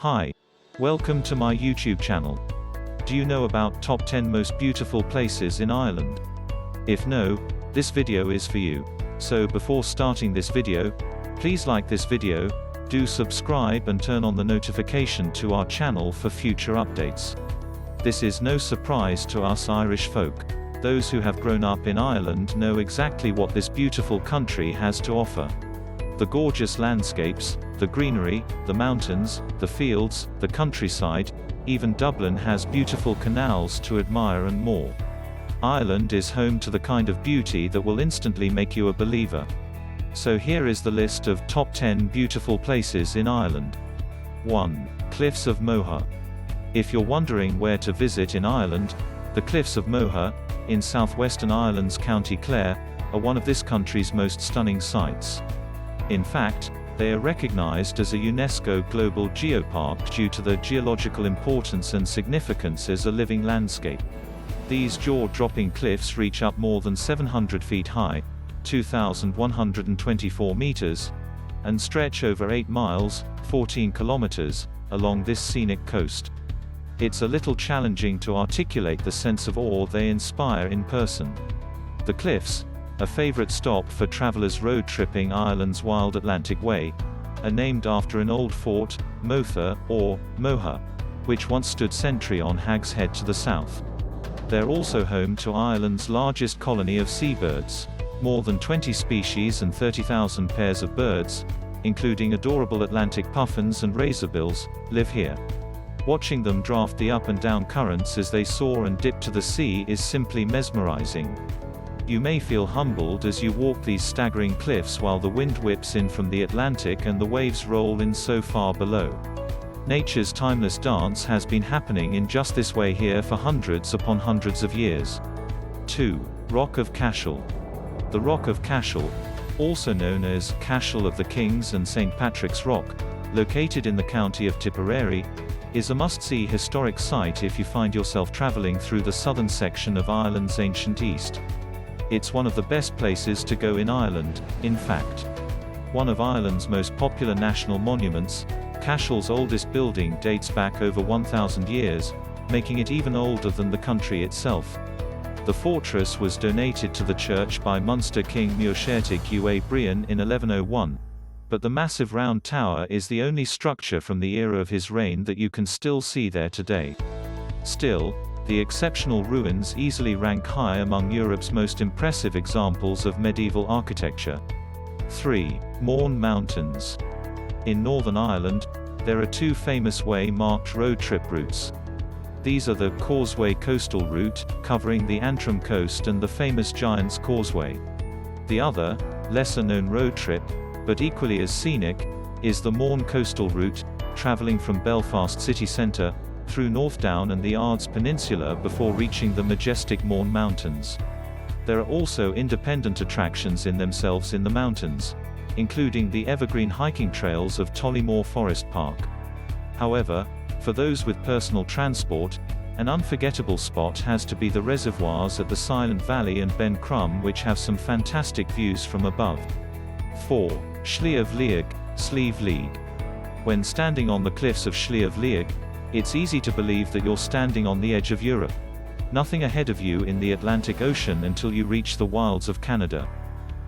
Hi. Welcome to my YouTube channel. Do you know about top 10 most beautiful places in Ireland? If no, this video is for you. So before starting this video, please like this video, do subscribe and turn on the notification to our channel for future updates. This is no surprise to us Irish folk. Those who have grown up in Ireland know exactly what this beautiful country has to offer. The gorgeous landscapes, the greenery, the mountains, the fields, the countryside, even Dublin has beautiful canals to admire and more. Ireland is home to the kind of beauty that will instantly make you a believer. So here is the list of top 10 beautiful places in Ireland. 1. Cliffs of Moher. If you're wondering where to visit in Ireland, the Cliffs of Moher, in southwestern Ireland's County Clare, are one of this country's most stunning sights. In fact, they are recognized as a UNESCO Global Geopark due to their geological importance and significance as a living landscape. These jaw-dropping cliffs reach up more than 700 feet high, 2,124 meters, and stretch over 8 miles, 14 kilometers, along this scenic coast. It's a little challenging to articulate the sense of awe they inspire in person. The cliffs, a favorite stop for travelers road tripping Ireland's wild Atlantic Way, are named after an old fort, Mother, or Moher, which once stood sentry on Hag's Head to the south. They're also home to Ireland's largest colony of seabirds. More than 20 species and 30,000 pairs of birds, including adorable Atlantic puffins and razorbills, live here. Watching them draft the up and down currents as they soar and dip to the sea is simply mesmerizing. You may feel humbled as you walk these staggering cliffs while the wind whips in from the Atlantic and the waves roll in so far below. Nature's timeless dance has been happening in just this way here for hundreds upon hundreds of years. 2. Rock of Cashel. The Rock of Cashel, also known as Cashel of the Kings and St. Patrick's Rock, located in the county of Tipperary, is a must-see historic site if you find yourself traveling through the southern section of Ireland's ancient east. It's one of the best places to go in Ireland, in fact. One of Ireland's most popular national monuments, Cashel's oldest building dates back over 1,000 years, making it even older than the country itself. The fortress was donated to the church by Munster King Muircheartaigh Ua Brian in 1101, but the massive round tower is the only structure from the era of his reign that you can still see there today. Still, the exceptional ruins easily rank high among Europe's most impressive examples of medieval architecture. 3. Mourne Mountains. In Northern Ireland, there are two famous way-marked road trip routes. These are the Causeway Coastal Route, covering the Antrim coast and the famous Giant's Causeway. The other, lesser-known road trip, but equally as scenic, is the Mourne Coastal Route, traveling from Belfast city centre, through North Down and the Ards Peninsula before reaching the majestic Mourne Mountains. There are also independent attractions in themselves in the mountains, including the evergreen hiking trails of Tollymore Forest Park. However, for those with personal transport, an unforgettable spot has to be the reservoirs at the Silent Valley and Ben Crum, which have some fantastic views from above. 4. Sliabh Liag, Sliabh Liag. When standing on the cliffs of Sliabh Liag, it's easy to believe that you're standing on the edge of Europe. Nothing ahead of you in the Atlantic Ocean until you reach the wilds of Canada.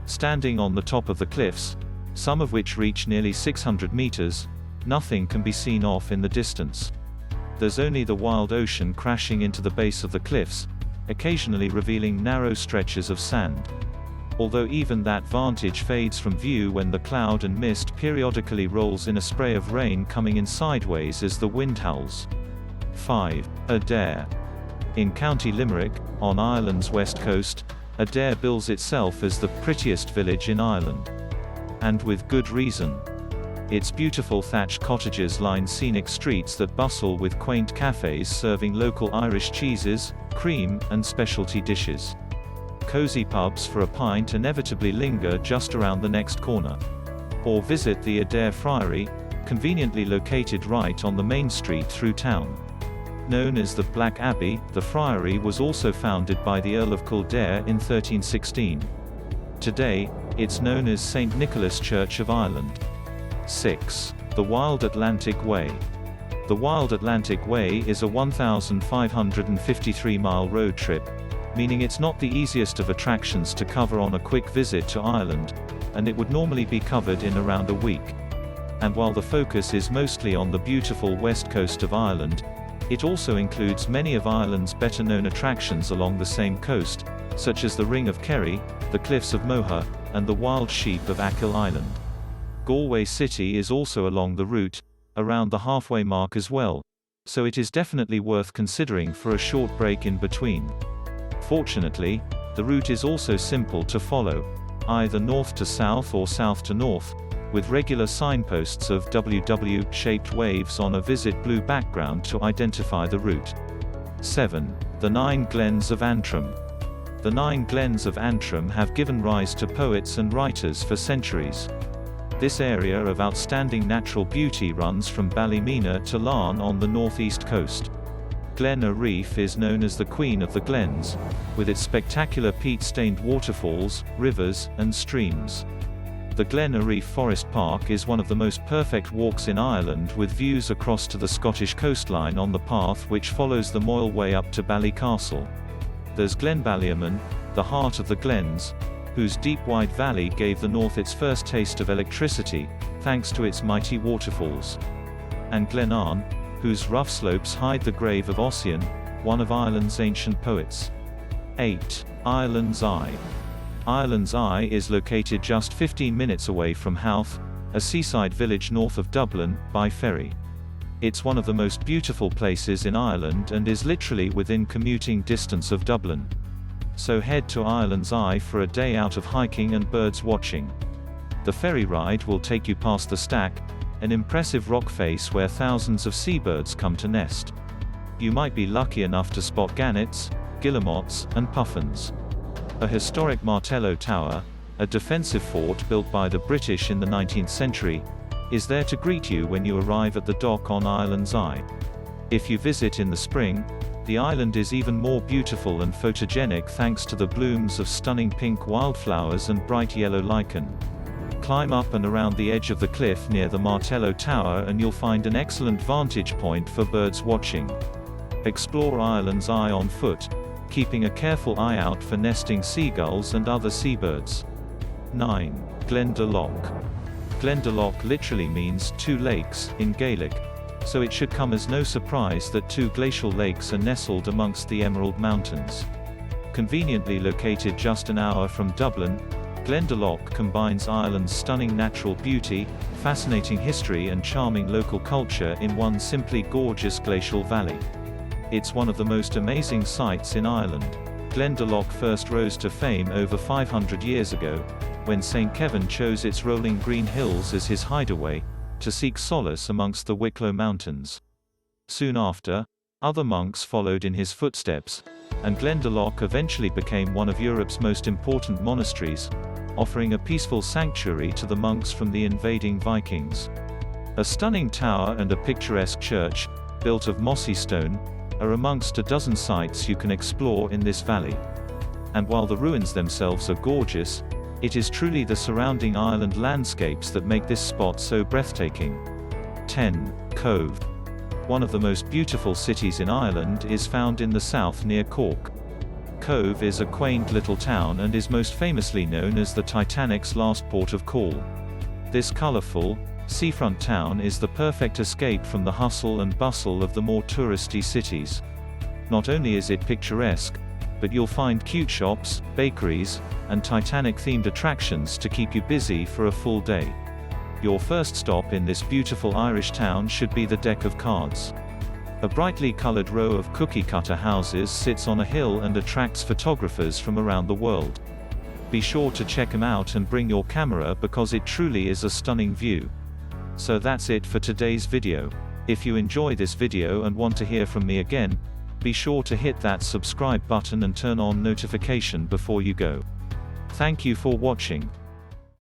Standing on the top of the cliffs, some of which reach nearly 600 meters, nothing can be seen off in the distance. There's only the wild ocean crashing into the base of the cliffs, occasionally revealing narrow stretches of sand. Although even that vantage fades from view when the cloud and mist periodically rolls in a spray of rain coming in sideways as the wind howls. 5. Adare. In County Limerick, on Ireland's west coast, Adare bills itself as the prettiest village in Ireland. And with good reason. Its beautiful thatched cottages line scenic streets that bustle with quaint cafes serving local Irish cheeses, cream, and specialty dishes. Cozy pubs for a pint inevitably linger just around the next corner. Or visit the Adare Friary, conveniently located right on the main street through town. Known as the Black Abbey, the friary was also founded by the Earl of Kildare in 1316. Today, it's known as St. Nicholas Church of Ireland. 6. The Wild Atlantic Way. The Wild Atlantic Way is a 1,553-mile road trip, meaning it's not the easiest of attractions to cover on a quick visit to Ireland, and it would normally be covered in around a week. And while the focus is mostly on the beautiful west coast of Ireland, it also includes many of Ireland's better-known attractions along the same coast, such as the Ring of Kerry, the Cliffs of Moher, and the Wild Sheep of Achill Island. Galway City is also along the route, around the halfway mark as well, so it is definitely worth considering for a short break in between. Fortunately, the route is also simple to follow, either north to south or south to north, with regular signposts of WW-shaped waves on a Visit Blue background to identify the route. 7. The Nine Glens of Antrim. The Nine Glens of Antrim have given rise to poets and writers for centuries. This area of outstanding natural beauty runs from Ballymena to Larne on the northeast coast. Glen Reef is known as the Queen of the Glens, with its spectacular peat-stained waterfalls, rivers, and streams. The Glen Reef Forest Park is one of the most perfect walks in Ireland, with views across to the Scottish coastline on the path which follows the Moyle Way up to Ballycastle. There's Glen Ballymena, the heart of the Glens, whose deep wide valley gave the north its first taste of electricity, thanks to its mighty waterfalls. And Glen Arn, whose rough slopes hide the grave of Ossian, one of Ireland's ancient poets. 8. Ireland's Eye. Ireland's Eye is located just 15 minutes away from Howth, a seaside village north of Dublin, by ferry. It's one of the most beautiful places in Ireland and is literally within commuting distance of Dublin. So head to Ireland's Eye for a day out of hiking and birds watching. The ferry ride will take you past the Stack, an impressive rock face where thousands of seabirds come to nest. You might be lucky enough to spot gannets, guillemots, and puffins. A historic Martello Tower, a defensive fort built by the British in the 19th century, is there to greet you when you arrive at the dock on Ireland's Eye. If you visit in the spring, the island is even more beautiful and photogenic thanks to the blooms of stunning pink wildflowers and bright yellow lichen. Climb up and around the edge of the cliff near the Martello Tower and you'll find an excellent vantage point for birds watching. Explore Ireland's Eye on foot, keeping a careful eye out for nesting seagulls and other seabirds. 9. Glendalough. Glendalough literally means two lakes in Gaelic, so it should come as no surprise that two glacial lakes are nestled amongst the Emerald Mountains. Conveniently located just an hour from Dublin, Glendalough combines Ireland's stunning natural beauty, fascinating history and charming local culture in one simply gorgeous glacial valley. It's one of the most amazing sights in Ireland. Glendalough first rose to fame over 500 years ago, when St. Kevin chose its rolling green hills as his hideaway, to seek solace amongst the Wicklow Mountains. Soon after, other monks followed in his footsteps, and Glendalough eventually became one of Europe's most important monasteries, offering a peaceful sanctuary to the monks from the invading Vikings. A stunning tower and a picturesque church, built of mossy stone, are amongst a dozen sites you can explore in this valley. And while the ruins themselves are gorgeous, it is truly the surrounding island landscapes that make this spot so breathtaking. 10. Cove. One of the most beautiful cities in Ireland is found in the south near Cork. Cove is a quaint little town and is most famously known as the Titanic's last port of call. This colourful, seafront town is the perfect escape from the hustle and bustle of the more touristy cities. Not only is it picturesque, but you'll find cute shops, bakeries, and Titanic-themed attractions to keep you busy for a full day. Your first stop in this beautiful Irish town should be the Deck of Cards. A brightly colored row of cookie-cutter houses sits on a hill and attracts photographers from around the world. Be sure to check them out and bring your camera because it truly is a stunning view. So that's it for today's video. If you enjoy this video and want to hear from me again, be sure to hit that subscribe button and turn on notification before you go. Thank you for watching.